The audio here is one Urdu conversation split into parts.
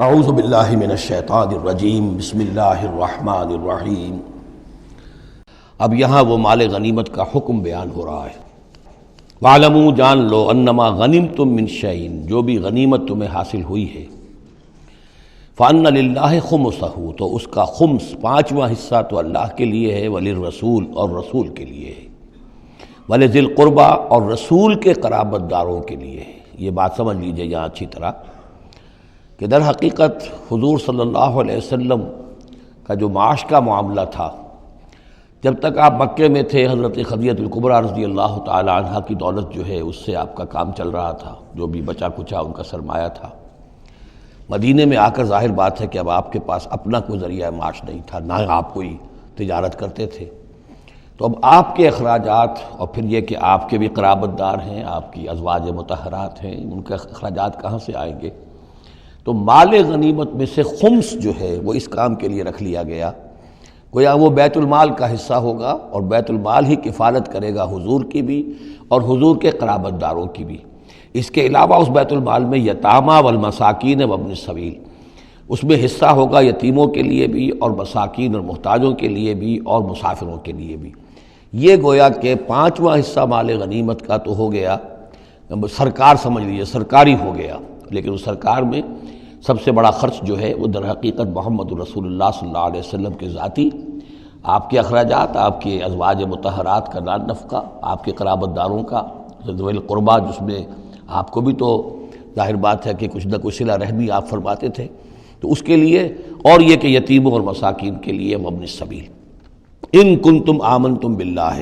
اعوذ باللہ من الشیطان الرجیم بسم اللہ الرحمن الرحیم۔ اب یہاں وہ مال غنیمت کا حکم بیان ہو رہا ہے۔ وَاعْلَمُوا جان لو انما غنمتم من شیء، جو بھی غنیمت تمہیں حاصل ہوئی ہے، فَأَنَّ لِلَّهِ خُمُسَهُ، تو اس کا خمس پانچواں حصہ تو اللہ کے لیے ہے، وَلِلرَّسُولِ اور رسول کے لیے ہے، وَلِذِي الْقُرْبَى اور رسول کے قرابت داروں کے لیے ہے۔ یہ بات سمجھ لیجئے یہاں اچھی طرح کہ در حقیقت حضور صلی اللہ علیہ وسلم کا جو معاش کا معاملہ تھا، جب تک آپ مکے میں تھے حضرت خدیجہ الکبریٰ رضی اللہ تعالی عنہ کی دولت جو ہے اس سے آپ کا کام چل رہا تھا، جو بھی بچا کچا ان کا سرمایہ تھا۔ مدینے میں آ کر ظاہر بات ہے کہ اب آپ کے پاس اپنا کوئی ذریعہ معاش نہیں تھا، نہ آپ کوئی تجارت کرتے تھے، تو اب آپ کے اخراجات اور پھر یہ کہ آپ کے بھی قرابت دار ہیں، آپ کی ازواج مطہرات ہیں، ان کے اخراجات کہاں سے آئیں گے؟ تو مال غنیمت میں سے خمس جو ہے وہ اس کام کے لیے رکھ لیا گیا، گویا وہ بیت المال کا حصہ ہوگا، اور بیت المال ہی کفالت کرے گا حضور کی بھی اور حضور کے قرابت داروں کی بھی۔ اس کے علاوہ اس بیت المال میں یتامیٰ والمساکین وابن السبیل، اس میں حصہ ہوگا یتیموں کے لیے بھی اور مساکین اور محتاجوں کے لیے بھی اور مسافروں کے لیے بھی۔ یہ گویا کہ پانچواں حصہ مال غنیمت کا تو ہو گیا، سرکار سمجھ لیجیے سرکاری ہو گیا، لیکن اس سرکار میں سب سے بڑا خرچ جو ہے وہ در حقیقت محمد رسول اللہ صلی اللہ علیہ وسلم کے ذاتی آپ کے اخراجات، آپ کے ازواج مطہرات کا نان نفقہ، آپ کے قرابت داروں کا ذوی القربیٰ، جس میں آپ کو بھی تو ظاہر بات ہے کہ کچھ نہ کچھ صلہ رحمی آپ فرماتے تھے، تو اس کے لیے، اور یہ کہ یتیموں اور مساکین کے لیے وابن السبیل۔ ان کنتم آمنتم باللہ،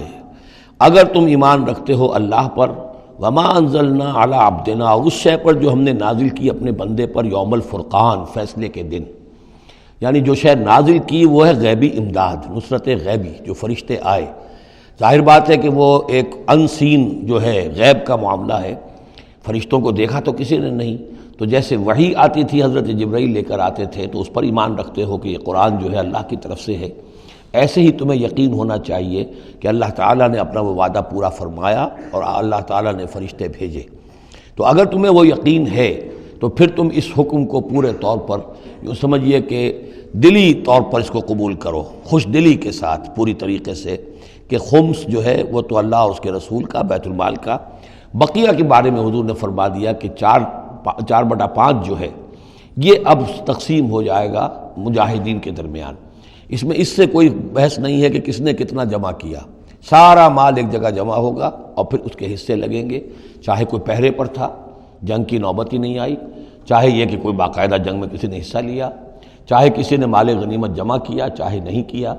اگر تم ایمان رکھتے ہو اللہ پر، وما انزلنا علی عبدنا، اور اس شے پر جو ہم نے نازل کی اپنے بندے پر، یوم الفرقان، فیصلے کے دن، یعنی جو شے نازل کی وہ ہے غیبی امداد، نصرت غیبی، جو فرشتے آئے۔ ظاہر بات ہے کہ وہ ایک انسین جو ہے غیب کا معاملہ ہے، فرشتوں کو دیکھا تو کسی نے نہیں، تو جیسے وحی آتی تھی حضرت جبرائیل لے کر آتے تھے تو اس پر ایمان رکھتے ہو کہ یہ قرآن جو ہے اللہ کی طرف سے ہے، ایسے ہی تمہیں یقین ہونا چاہیے کہ اللہ تعالیٰ نے اپنا وہ وعدہ پورا فرمایا اور اللہ تعالیٰ نے فرشتے بھیجے۔ تو اگر تمہیں وہ یقین ہے تو پھر تم اس حکم کو پورے طور پر یوں سمجھیے کہ دلی طور پر اس کو قبول کرو، خوش دلی کے ساتھ پوری طریقے سے، کہ خمس جو ہے وہ تو اللہ اور اس کے رسول کا، بیت المال کا۔ بقیہ کے بارے میں حضور نے فرما دیا کہ 4/5 جو ہے یہ اب تقسیم ہو جائے گا مجاہدین کے درمیان۔ اس میں اس سے کوئی بحث نہیں ہے کہ کس نے کتنا جمع کیا، سارا مال ایک جگہ جمع ہوگا اور پھر اس کے حصے لگیں گے، چاہے کوئی پہرے پر تھا، جنگ کی نوبت ہی نہیں آئی، چاہے یہ کہ کوئی باقاعدہ جنگ میں کسی نے حصہ لیا، چاہے کسی نے مال غنیمت جمع کیا چاہے نہیں کیا،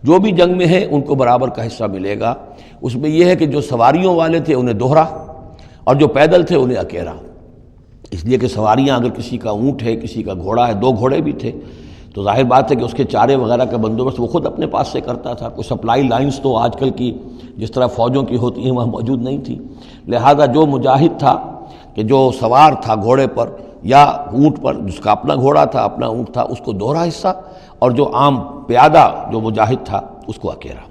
جو بھی جنگ میں ہے ان کو برابر کا حصہ ملے گا۔ اس میں یہ ہے کہ جو سواریوں والے تھے انہیں دوہرا، اور جو پیدل تھے انہیں اکیرا، اس لیے کہ سواریاں اگر کسی کا اونٹ ہے، کسی کا گھوڑا ہے، 2 گھوڑے بھی تھے، تو ظاہر بات ہے کہ اس کے چارے وغیرہ کا بندوبست وہ خود اپنے پاس سے کرتا تھا۔ کوئی سپلائی لائنز تو آج کل کی جس طرح فوجوں کی ہوتی ہیں وہاں موجود نہیں تھی، لہذا جو مجاہد تھا کہ جو سوار تھا گھوڑے پر یا اونٹ پر، جس کا اپنا گھوڑا تھا اپنا اونٹ تھا، اس کو دوہرا حصہ، اور جو عام پیادہ جو مجاہد تھا اس کو اکیرا۔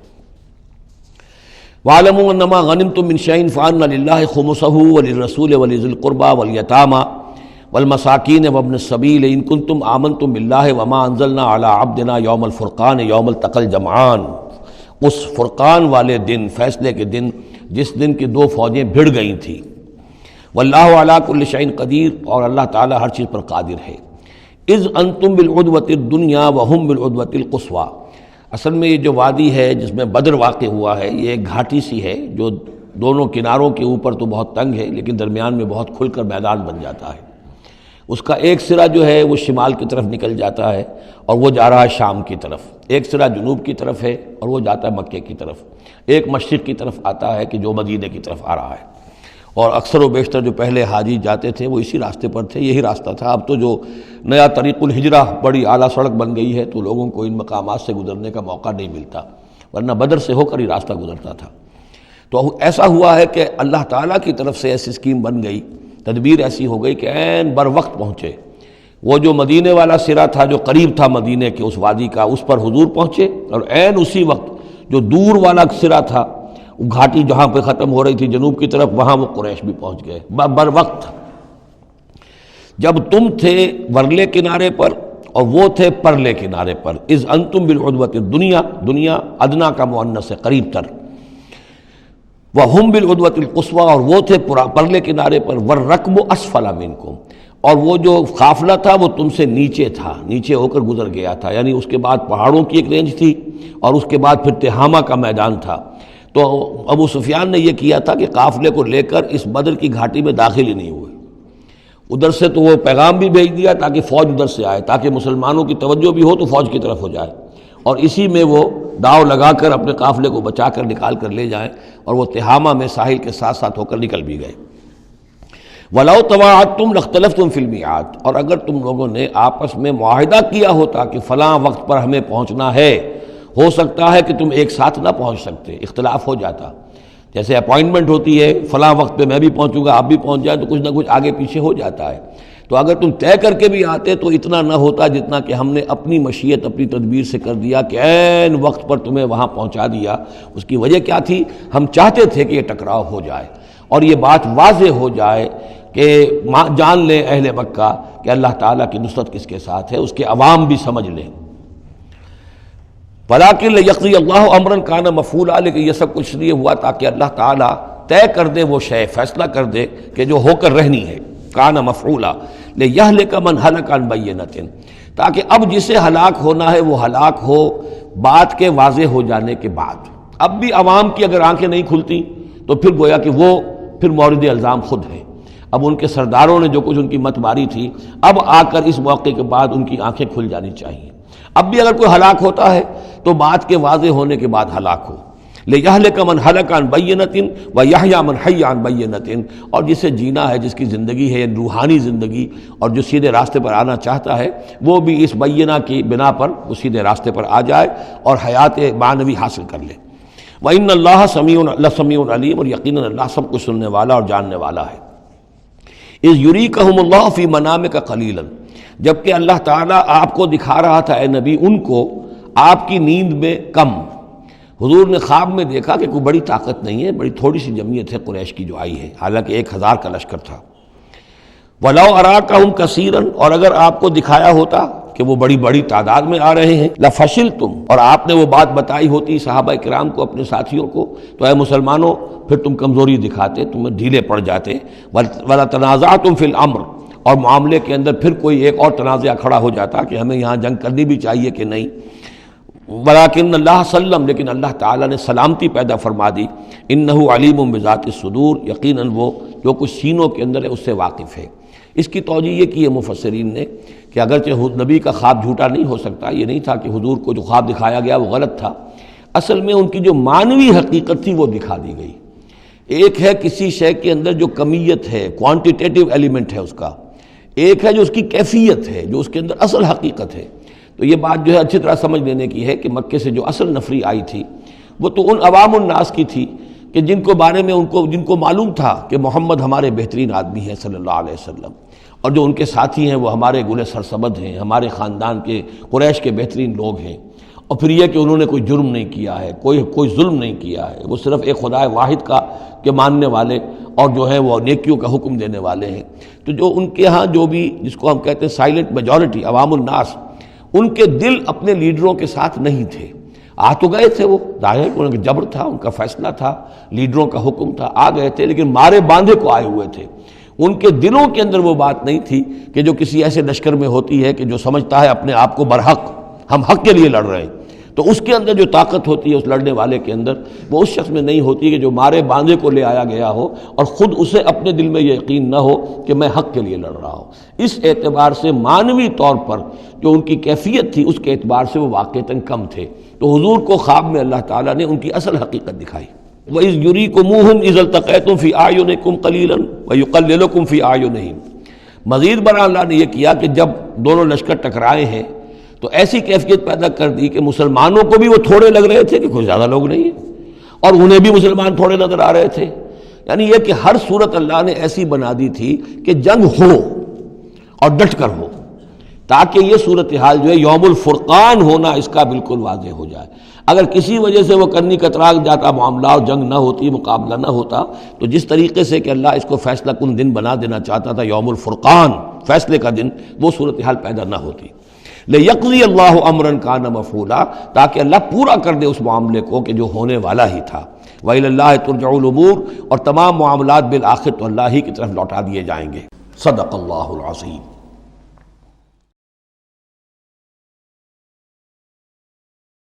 وَاعْلَمُوا أَنَّمَا غَنِمْتُم مِّن شَيْءٍ فَأَنَّ لِلَّهِ خُمُسَهُ وَلِلرَّسُولِ وَلِذِي الْقُرْبَى وَالْيَتَامَى والمساکین وابن السبیل ان کنتم آمنتم باللہ وما انزلنا علی عبدنا یوم الفرقان یوم التقى الجمعان، اس فرقان والے دن، فیصلے کے دن، جس دن کی 2 فوجیں بھڑ گئی تھیں۔ واللہ علی کل شیء قدیر، اور اللہ تعالیٰ ہر چیز پر قادر ہے۔ اذ انتم بالعدوۃ الدنیا وہم بالعدوۃ القصویٰ، اصل میں یہ جو وادی ہے جس میں بدر واقع ہوا ہے یہ ایک گھاٹی سی ہے جو دونوں کناروں کے اوپر تو بہت تنگ ہے لیکن درمیان میں بہت کھل کر میدان بن جاتا ہے۔ اس کا ایک سرا جو ہے وہ شمال کی طرف نکل جاتا ہے اور وہ جا رہا ہے شام کی طرف، ایک سرا جنوب کی طرف ہے اور وہ جاتا ہے مکے کی طرف، ایک مشرق کی طرف آتا ہے کہ جو مدینے کی طرف آ رہا ہے، اور اکثر و بیشتر جو پہلے حاجی جاتے تھے وہ اسی راستے پر تھے، یہی راستہ تھا۔ اب تو جو نیا طریق الہجرہ بڑی اعلیٰ سڑک بن گئی ہے تو لوگوں کو ان مقامات سے گزرنے کا موقع نہیں ملتا، ورنہ بدر سے ہو کر ہی راستہ گزرتا تھا۔ تو ایسا ہوا ہے کہ اللہ تعالیٰ کی طرف سے ایسی اسکیم بن گئی، تدبیر ایسی ہو گئی کہ عین بر وقت پہنچے، وہ جو مدینے والا سرا تھا جو قریب تھا مدینے کے اس وادی کا، اس پر حضور پہنچے، اور عین اسی وقت جو دور والا سرا تھا، گھاٹی جہاں پہ ختم ہو رہی تھی جنوب کی طرف، وہاں وہ قریش بھی پہنچ گئے بر وقت۔ جب تم تھے ورلے کنارے پر اور وہ تھے پرلے کنارے پر، اذ انتم بالعدوۃ الدنیا، دنیا ادنا کا مؤنث ہے قریب تر، وہم بالعدوۃ القصویٰ، اور وہ تھے پرلے کنارے پر، والرکب اسفل منکم، اور وہ جو قافلہ تھا وہ تم سے نیچے تھا، نیچے ہو کر گزر گیا تھا، یعنی اس کے بعد پہاڑوں کی ایک رینج تھی اور اس کے بعد پھر تہامہ کا میدان تھا۔ تو ابو سفیان نے یہ کیا تھا کہ قافلے کو لے کر اس بدر کی گھاٹی میں داخل ہی نہیں ہوئے، ادھر سے تو وہ پیغام بھی بھیج دیا تاکہ فوج ادھر سے آئے، تاکہ مسلمانوں کی توجہ بھی ہو تو فوج کی طرف ہو جائے، اور اسی میں وہ داؤ لگا کر اپنے قافلے کو بچا کر نکال کر لے جائیں، اور وہ تہامہ میں ساحل کے ساتھ ساتھ ہو کر نکل بھی گئے۔ وَلَوْ تَوَاعَدْتُمْ لَاخْتَلَفْتُمْ فِي الْمِيعَادِ، اور اگر تم لوگوں نے آپس میں معاہدہ کیا ہوتا کہ فلاں وقت پر ہمیں پہنچنا ہے، ہو سکتا ہے کہ تم ایک ساتھ نہ پہنچ سکتے، اختلاف ہو جاتا، جیسے اپوائنٹمنٹ ہوتی ہے فلاں وقت پہ میں بھی پہنچوں گا آپ بھی پہنچ جائیں تو کچھ نہ کچھ آگے پیچھے ہو جاتا ہے، تو اگر تم طے کر کے بھی آتے تو اتنا نہ ہوتا جتنا کہ ہم نے اپنی مشیت اپنی تدبیر سے کر دیا کہ عین وقت پر تمہیں وہاں پہنچا دیا۔ اس کی وجہ کیا تھی؟ ہم چاہتے تھے کہ یہ ٹکراؤ ہو جائے اور یہ بات واضح ہو جائے کہ جان لیں اہل مکہ کہ اللہ تعالیٰ کی نصرت کس کے ساتھ ہے، اس کے عوام بھی سمجھ لیں۔ وَلَٰكِن لِيَقْضِيَ اللَّهُ أَمْرًا كَانَ مَفْعُولًا، لیکن یہ سب کچھ لیے ہوا تاکہ اللہ تعالیٰ طے کر دے وہ شے، فیصلہ کر دے کہ جو ہو کر رہنی ہے، كَانَ مَفْعُولًا لِيَهْلِكَ مَنْ هَلَكَ عَنْ بَيِّنَةٍ، تاکہ اب جسے ہلاک ہونا ہے وہ ہلاک ہو بات کے واضح ہو جانے کے بعد۔ اب بھی عوام کی اگر آنکھیں نہیں کھلتی تو پھر گویا کہ وہ پھر مورد الزام خود ہے، اب ان کے سرداروں نے جو کچھ ان کی مت ماری تھی، اب آ کر اس موقع کے بعد ان کی آنکھیں کھل جانی چاہیے۔ اب بھی اگر کوئی ہلاک ہوتا ہے تو بات کے واضح ہونے کے بعد ہلاک ہو، لِيَهْلِكَ مَنْ هَلَكَ عَنْ بَيِّنَةٍ وَيَحْيَىٰ مَنْ حَيَّ عَنْ بَيِّنَةٍ، اور جسے جینا ہے، جس کی زندگی ہے روحانی زندگی، اور جو سیدھے راستے پر آنا چاہتا ہے وہ بھی اس بینہ کی بنا پر وہ سیدھے راستے پر آ جائے اور حیات معنوی حاصل کر لے۔ وَإِنَّ اللَّهَ سَمِيعٌ عَلِيمٌ، اور یقیناً اللہ سب کچھ سننے والا اور جاننے والا ہے۔ اِذْ يُرِيكَهُمُ اللَّهُ فِي مَنَامِكَ قَلِيلًا، جبکہ اللہ تعالیٰ آپ کو دکھا رہا تھا اے نبی ان کو آپ کی نیند میں کم۔ حضور نے خواب میں دیکھا کہ کوئی بڑی طاقت نہیں ہے، بڑی تھوڑی سی جمعیت ہے قریش کی جو آئی ہے، حالانکہ 1000 کا لشکر تھا۔ وَلَوْ أَرَاكَهُمْ كَثِيرًا، اور اگر آپ کو دکھایا ہوتا کہ وہ بڑی بڑی تعداد میں آ رہے ہیں، لَفَشِلْتُمْ، اور آپ نے وہ بات بتائی ہوتی صحابہ کرام کو، اپنے ساتھیوں کو، تو اے مسلمانوں پھر تم کمزوری دکھاتے، تم ڈھیلے پڑ جاتے۔ وَلَا تَنَازَعْتُمْ فِي الْأَمْرِ، اور معاملے کے اندر پھر کوئی ایک اور تنازع کھڑا ہو جاتا کہ ہمیں یہاں جنگ کرنی بھی چاہیے کہ نہیں۔ وَلَٰكِنَّ اللَّهَ سَلَّمَ، لیکن اللہ تعالیٰ نے سلامتی پیدا فرما دی۔ إِنَّهُ عَلِيمٌ بِذَاتِ الصُّدُورِ، یقیناً وہ جو کچھ سینوں کے اندر ہے اس سے واقف ہے۔ اس کی توجیہ یہ کی ہے مفسرین نے کہ اگرچہ نبی کا خواب جھوٹا نہیں ہو سکتا، یہ نہیں تھا کہ حضور کو جو خواب دکھایا گیا وہ غلط تھا، اصل میں ان کی جو معنوی حقیقت تھی وہ دکھا دی گئی۔ ایک ہے کسی شے کے اندر جو کمیت ہے، کوانٹیٹیو ایلیمنٹ ہے اس کا، ایک ہے جو اس کی کیفیت ہے، جو اس کے اندر اصل حقیقت ہے۔ تو یہ بات جو ہے اچھی طرح سمجھ لینے کی ہے کہ مکے سے جو اصل نفری آئی تھی وہ تو ان عوام الناس کی تھی کہ جن کو بارے میں جن کو معلوم تھا کہ محمد ہمارے بہترین آدمی ہیں صلی اللہ علیہ وسلم، اور جو ان کے ساتھی ہیں وہ ہمارے گل سرسبد ہیں، ہمارے خاندان کے قریش کے بہترین لوگ ہیں، اور پھر یہ کہ انہوں نے کوئی جرم نہیں کیا ہے، کوئی ظلم نہیں کیا ہے، وہ صرف ایک خدا واحد کا کے ماننے والے اور جو ہیں وہ نیکیوں کا حکم دینے والے ہیں۔ تو جو ان کے ہاں جو بھی جس کو ہم کہتے ہیں سائلنٹ میجورٹی، عوام الناس، ان کے دل اپنے لیڈروں کے ساتھ نہیں تھے۔ آ تو گئے تھے، وہ ظاہر ہے کہ ان کا جبر تھا، ان کا فیصلہ تھا، لیڈروں کا حکم تھا، آ گئے تھے، لیکن مارے باندھے کو آئے ہوئے تھے۔ ان کے دلوں کے اندر وہ بات نہیں تھی کہ جو کسی ایسے لشکر میں ہوتی ہے کہ جو سمجھتا ہے اپنے آپ کو برحق، ہم حق کے لیے لڑ رہے ہیں، تو اس کے اندر جو طاقت ہوتی ہے اس لڑنے والے کے اندر، وہ اس شخص میں نہیں ہوتی کہ جو مارے باندھے کو لے آیا گیا ہو اور خود اسے اپنے دل میں یہ یقین نہ ہو کہ میں حق کے لیے لڑ رہا ہوں۔ اس اعتبار سے معنوی طور پر جو ان کی کیفیت تھی اس کے اعتبار سے وہ واقعتاً کم تھے۔ تو حضور کو خواب میں اللہ تعالیٰ نے ان کی اصل حقیقت دکھائی۔ وَإِذْ يُرِيكُمُوهُمْ إِذْ الْتَقَيْتُمْ فِي أَعْيُنِكُمْ قَلِيلًا وَيُقَلِّلُكُمْ فِي أَعْيُنِهِمْ، مزید برآں اللہ نے یہ کیا کہ جب دونوں لشکر ٹکرائے ہیں تو ایسی کیفیت پیدا کر دی کہ مسلمانوں کو بھی وہ تھوڑے لگ رہے تھے کہ کوئی زیادہ لوگ نہیں ہیں، اور انہیں بھی مسلمان تھوڑے نظر آ رہے تھے۔ یعنی یہ کہ ہر صورت اللہ نے ایسی بنا دی تھی کہ جنگ ہو اور ڈٹ کر ہو، تاکہ یہ صورتحال جو ہے یوم الفرقان ہونا اس کا بالکل واضح ہو جائے۔ اگر کسی وجہ سے وہ کرنی کترا جاتا معاملہ اور جنگ نہ ہوتی، مقابلہ نہ ہوتا، تو جس طریقے سے کہ اللہ اس کو فیصلہ کن دن بنا دینا چاہتا تھا یوم الفرقان، فیصلے کا دن وہ صورتحال پیدا نہ ہوتی۔ لِيَقْضِيَ اللَّهُ أَمْرًا كَانَ مَفْعُولًا، تاکہ اللہ پورا کر دے اس معاملے کو کہ جو ہونے والا ہی تھا۔ وَإِلَى اللَّهِ تُرْجَعُ الْأُمُورُ، اور تمام معاملات بالآخر تو اللہ ہی کی طرف لوٹا دیے جائیں گے۔ صدق اللہ العظیم۔